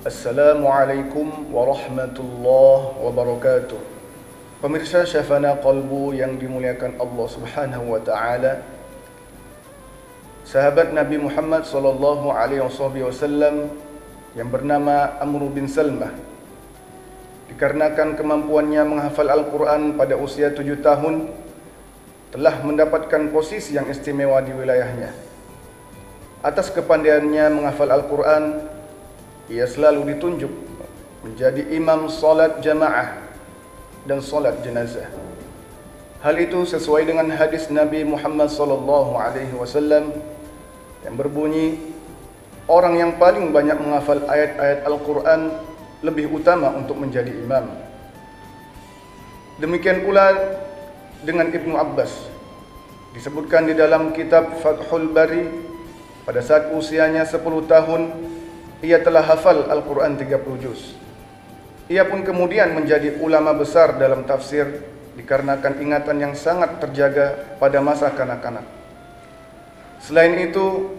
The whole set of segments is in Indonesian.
Assalamualaikum warahmatullahi wabarakatuh. Pemirsa Syafana Qalbu yang dimuliakan Allah Subhanahu wa taala. Sahabat Nabi Muhammad sallallahu alaihi wasallam yang bernama Amr bin Salmah, dikarenakan kemampuannya menghafal Al-Quran pada usia 7 tahun, telah mendapatkan posisi yang istimewa di wilayahnya. Atas kepandaiannya menghafal Al-Quran, ia selalu ditunjuk menjadi imam salat jamaah dan salat jenazah. Hal itu sesuai dengan hadis Nabi Muhammad sallallahu alaihi wasallam yang berbunyi, orang yang paling banyak menghafal ayat-ayat Al-Quran lebih utama untuk menjadi imam. Demikian pula dengan Ibnu Abbas. Disebutkan di dalam kitab Fathul Bari, pada saat usianya 10 tahun, ia telah hafal Al-Quran 30 juz. Ia pun kemudian menjadi ulama besar dalam tafsir dikarenakan ingatan yang sangat terjaga pada masa kanak-kanak. Selain itu,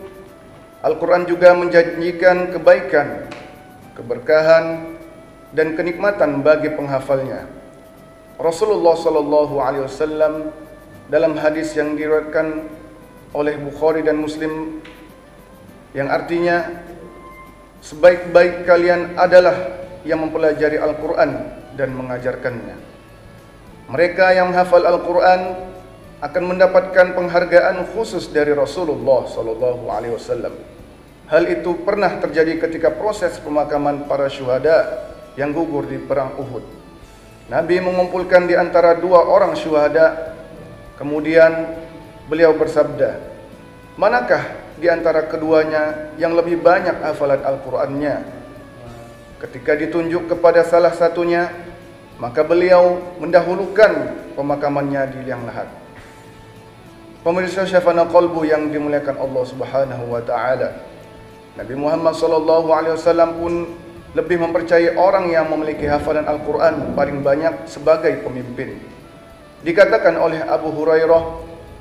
Al-Quran juga menjanjikan kebaikan, keberkahan, dan kenikmatan bagi penghafalnya. Rasulullah sallallahu alaihi wasallam dalam hadis yang diriwayatkan oleh Bukhari dan Muslim, yang artinya, sebaik-baik kalian adalah yang mempelajari Al-Quran dan mengajarkannya. Mereka yang menghafal Al-Quran akan mendapatkan penghargaan khusus dari Rasulullah sallallahu alaihi wasallam. Hal itu pernah terjadi ketika proses pemakaman para syuhada yang gugur di perang Uhud. Nabi mengumpulkan di antara 2 orang syuhada, kemudian beliau bersabda, "Manakah di antara keduanya yang lebih banyak hafalan Al-Qur'annya?" Ketika ditunjuk kepada salah satunya, maka beliau mendahulukan pemakamannya di liang lahat. Pemirsa Syafana Qalbu yang dimuliakan Allah Subhanahu wa taala, Nabi Muhammad sallallahu alaihi wasallam pun lebih mempercayai orang yang memiliki hafalan Al-Quran paling banyak sebagai pemimpin. Dikatakan oleh Abu Hurairah,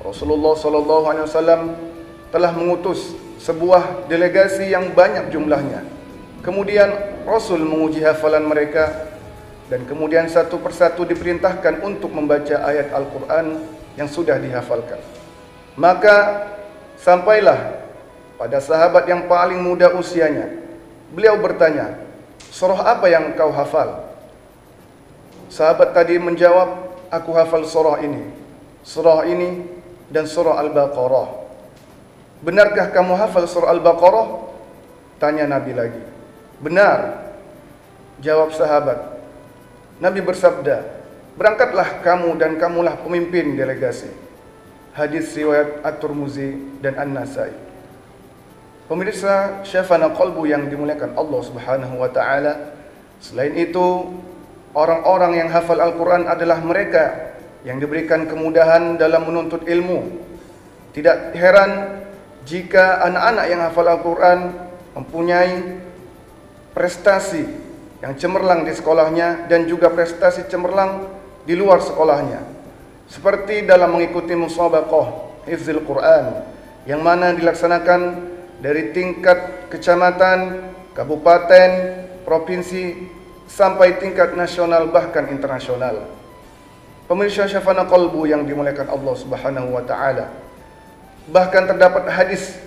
Rasulullah sallallahu alaihi wasallam telah mengutus sebuah delegasi yang banyak jumlahnya. Kemudian Rasul menguji hafalan mereka, dan kemudian satu persatu diperintahkan untuk membaca ayat Al-Quran yang sudah dihafalkan. Maka sampailah pada sahabat yang paling muda usianya. Beliau bertanya, "Surah apa yang kau hafal?" Sahabat tadi menjawab, "Aku hafal surah ini, dan surah Al-Baqarah." "Benarkah kamu hafal surah Al-Baqarah?" tanya Nabi lagi. "Benar," jawab sahabat. Nabi bersabda, "Berangkatlah kamu dan kamulah pemimpin delegasi." Hadis riwayat At-Tirmizi dan An-Nasai. Pemirsa Syafana Qalbu yang dimuliakan Allah Subhanahu wa taala, selain itu, orang-orang yang hafal Al-Quran adalah mereka yang diberikan kemudahan dalam menuntut ilmu. Tidak heran jika anak-anak yang hafal Al-Quran mempunyai prestasi yang cemerlang di sekolahnya dan juga prestasi cemerlang di luar sekolahnya, seperti dalam mengikuti musabaqah hifzil Quran yang mana dilaksanakan dari tingkat kecamatan, kabupaten, provinsi, sampai tingkat nasional bahkan internasional. Pemirsa Syafana Qalbu yang dimuliakan Allah Subhanahu wa taala, bahkan terdapat hadis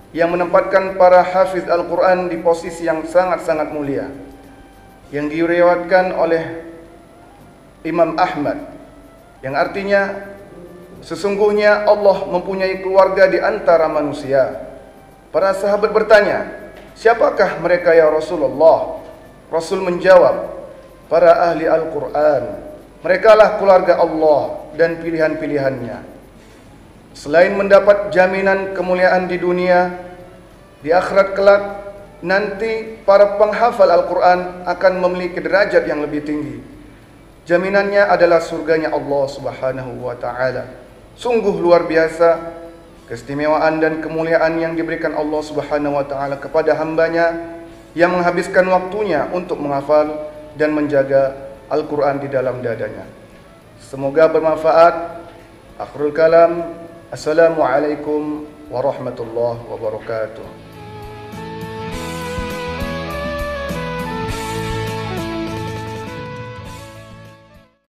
yang menempatkan para hafiz Al-Quran di posisi yang sangat-sangat mulia, yang diriwayatkan oleh Imam Ahmad, yang artinya, sesungguhnya Allah mempunyai keluarga di antara manusia. Para sahabat bertanya, "Siapakah mereka ya Rasulullah?" Rasul menjawab, "Para ahli Al-Quran. Merekalah keluarga Allah dan pilihan-pilihannya." Selain mendapat jaminan kemuliaan di dunia, di akhirat kelak nanti para penghafal Al-Quran akan memiliki derajat yang lebih tinggi. Jaminannya adalah surganya Allah Subhanahu wa taala. Sungguh luar biasa keistimewaan dan kemuliaan yang diberikan Allah Subhanahu wa taala kepada hambanya yang menghabiskan waktunya untuk menghafal dan menjaga Al-Quran di dalam dadanya. Semoga bermanfaat. Akhirul kalam. Assalamualaikum warahmatullahi wabarakatuh.